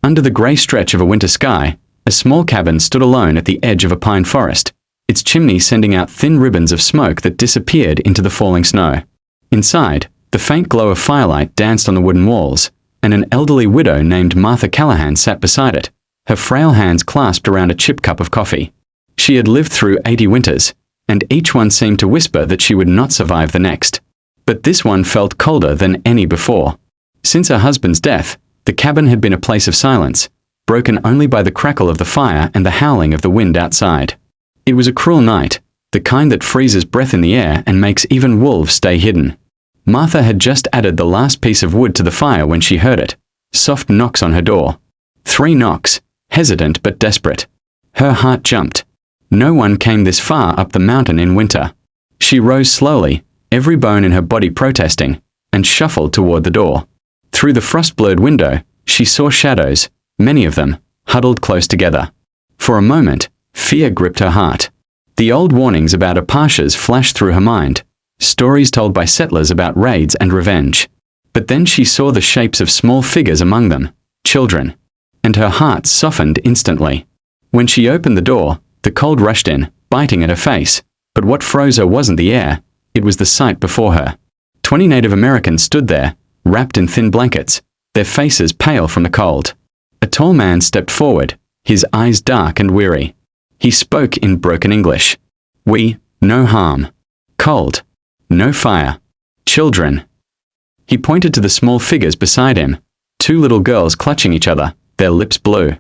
Under the grey stretch of a winter sky, a small cabin stood alone at the edge of a pine forest, its chimney sending out thin ribbons of smoke that disappeared into the falling snow. Inside, the faint glow of firelight danced on the wooden walls, and an elderly widow named Martha Callahan sat beside it, her frail hands clasped around a chip cup of coffee. She had lived through 80 winters, and each one seemed to whisper that she would not survive the next. But this one felt colder than any before. Since her husband's death, the cabin had been a place of silence, broken only by the crackle of the fire and the howling of the wind outside. It was a cruel night, the kind that freezes breath in the air and makes even wolves stay hidden. Martha had just added the last piece of wood to the fire when she heard it. Soft knocks on her door. 3 knocks, hesitant but desperate. Her heart jumped. No one came this far up the mountain in winter. She rose slowly, every bone in her body protesting, and shuffled toward the door. Through the frost-blurred window, she saw shadows, many of them, huddled close together. For a moment, fear gripped her heart. The old warnings about Apaches flashed through her mind, stories told by settlers about raids and revenge. But then she saw the shapes of small figures among them, children, and her heart softened instantly. When she opened the door, the cold rushed in, biting at her face, but what froze her wasn't the air, it was the sight before her. 20 Native Americans stood there, wrapped in thin blankets, their faces pale from the cold. A tall man stepped forward, his eyes dark and weary. He spoke in broken English. "We, no harm. Cold. No fire. Children." He pointed to the small figures beside him, 2 little girls clutching each other, their lips blue.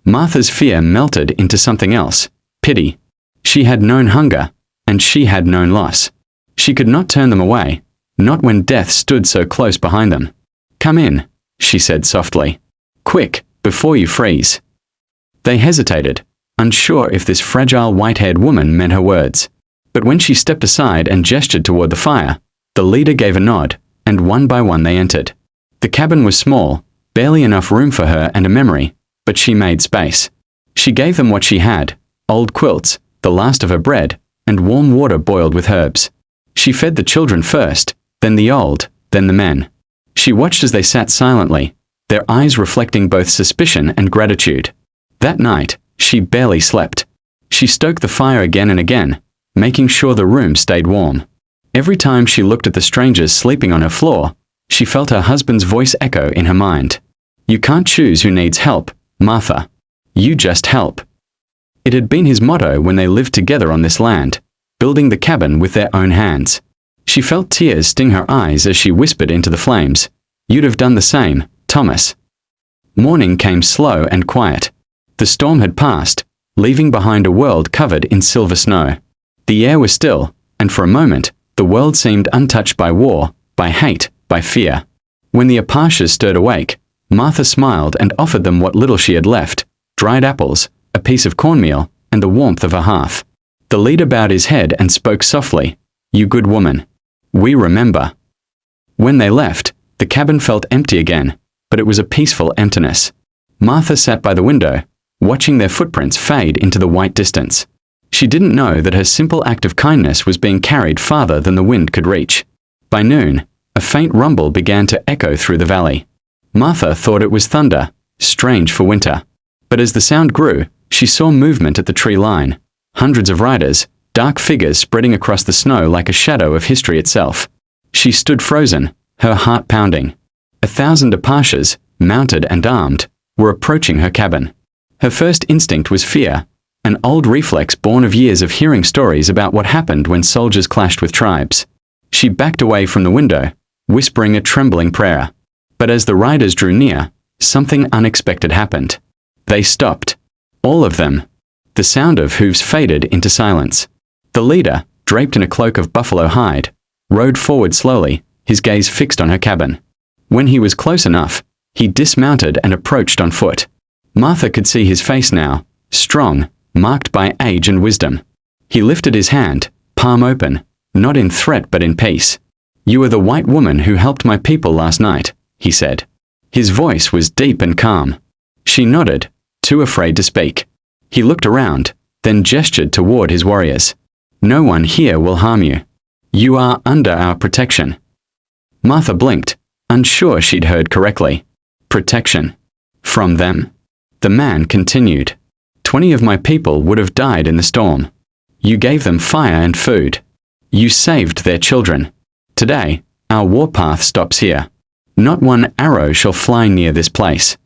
Martha's fear melted into something else, pity. She had known hunger, and she had known loss. She could not turn them away, not when death stood so close behind them. "Come in," she said softly. "Quick, before you freeze." They hesitated, unsure if this fragile white-haired woman meant her words. But when she stepped aside and gestured toward the fire, the leader gave a nod, and one by one they entered. The cabin was small, barely enough room for her and a memory, but she made space. She gave them what she had, old quilts, the last of her bread, and warm water boiled with herbs. She fed the children first, then the old, then the men. She watched as they sat silently, their eyes reflecting both suspicion and gratitude. That night, she barely slept. She stoked the fire again and again, making sure the room stayed warm. Every time she looked at the strangers sleeping on her floor, she felt her husband's voice echo in her mind. "You can't choose who needs help, Martha. You just help." It had been his motto when they lived together on this land, building the cabin with their own hands. She felt tears sting her eyes as she whispered into the flames, "You'd have done the same, Thomas." Morning came slow and quiet. The storm had passed, leaving behind a world covered in silver snow. The air was still, and for a moment, the world seemed untouched by war, by hate, by fear. When the Apaches stirred awake, Martha smiled and offered them what little she had left, dried apples, a piece of cornmeal, and the warmth of a hearth. The leader bowed his head and spoke softly, "You good woman. We remember." When they left, the cabin felt empty again, but it was a peaceful emptiness. Martha sat by the window, watching their footprints fade into the white distance. She didn't know that her simple act of kindness was being carried farther than the wind could reach. By noon, a faint rumble began to echo through the valley. Martha thought it was thunder, strange for winter. But as the sound grew, she saw movement at the tree line. Hundreds of riders, dark figures spreading across the snow like a shadow of history itself. She stood frozen, her heart pounding. 1,000 Apaches, mounted and armed, were approaching her cabin. Her first instinct was fear, an old reflex born of years of hearing stories about what happened when soldiers clashed with tribes. She backed away from the window, whispering a trembling prayer. But as the riders drew near, something unexpected happened. They stopped. All of them. The sound of hooves faded into silence. The leader, draped in a cloak of buffalo hide, rode forward slowly, his gaze fixed on her cabin. When he was close enough, he dismounted and approached on foot. Martha could see his face now, strong, marked by age and wisdom. He lifted his hand, palm open, not in threat but in peace. "You are the white woman who helped my people last night," he said. His voice was deep and calm. She nodded, too afraid to speak. He looked around, then gestured toward his warriors. "No one here will harm you. You are under our protection." Martha blinked, unsure she'd heard correctly. Protection. From them? The man continued. 20 of my people would have died in the storm. You gave them fire and food. You saved their children. Today, our warpath stops here. Not one arrow shall fly near this place.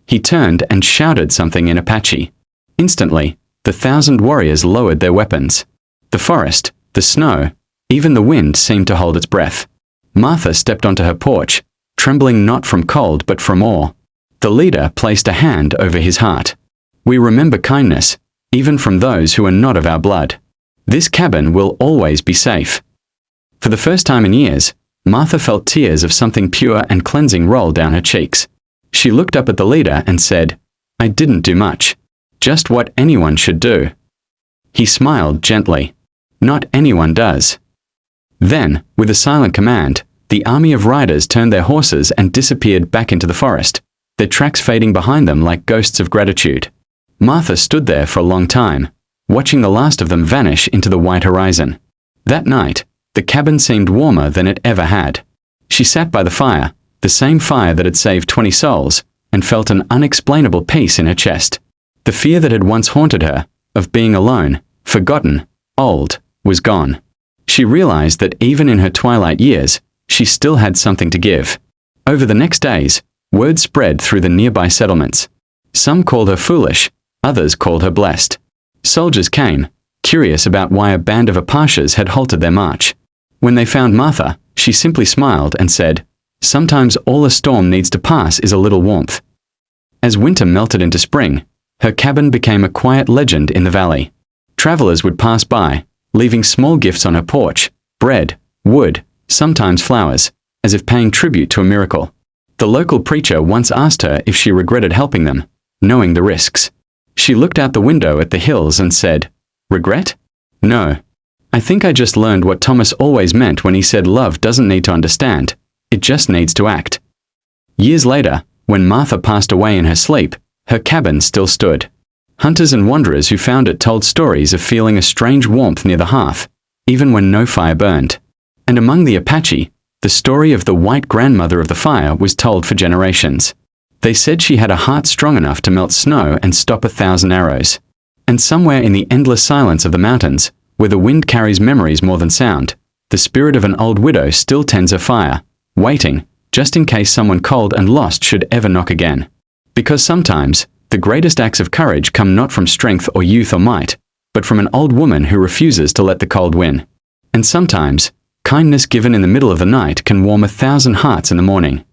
He turned and shouted something in Apache. Instantly, the 1,000 warriors lowered their weapons. The forest, the snow, even the wind seemed to hold its breath. Martha stepped onto her porch, trembling not from cold but from awe. The leader placed a hand over his heart. We remember kindness, even from those who are not of our blood. This cabin will always be safe. For the first time in years, Martha felt tears of something pure and cleansing roll down her cheeks. She looked up at the leader and said, I didn't do much. Just what anyone should do. He smiled gently. Not anyone does. Then, with a silent command, the army of riders turned their horses and disappeared back into the forest, their tracks fading behind them like ghosts of gratitude. Martha stood there for a long time, watching the last of them vanish into the white horizon. That night, the cabin seemed warmer than it ever had. She sat by the fire, the same fire that had saved 20 souls, and felt an unexplainable peace in her chest. The fear that had once haunted her, of being alone, forgotten, old, was gone. She realized that even in her twilight years, she still had something to give. Over the next days, word spread through the nearby settlements. Some called her foolish, others called her blessed. Soldiers came, curious about why a band of Apaches had halted their march. When they found Martha, she simply smiled and said, Sometimes all a storm needs to pass is a little warmth. As winter melted into spring, her cabin became a quiet legend in the valley. Travelers would pass by, leaving small gifts on her porch, bread, wood, sometimes flowers, as if paying tribute to a miracle. The local preacher once asked her if she regretted helping them, knowing the risks. She looked out the window at the hills and said, Regret? No. I think I just learned what Thomas always meant when he said love doesn't need to understand, it just needs to act. Years later, when Martha passed away in her sleep, her cabin still stood. Hunters and wanderers who found it told stories of feeling a strange warmth near the hearth, even when no fire burned. And among the Apache, the story of the white grandmother of the fire was told for generations. They said she had a heart strong enough to melt snow and stop 1,000 arrows. And somewhere in the endless silence of the mountains, where the wind carries memories more than sound, the spirit of an old widow still tends her fire, waiting, just in case someone cold and lost should ever knock again. Because sometimes, the greatest acts of courage come not from strength or youth or might, but from an old woman who refuses to let the cold win. And sometimes, kindness given in the middle of the night can warm 1,000 hearts in the morning.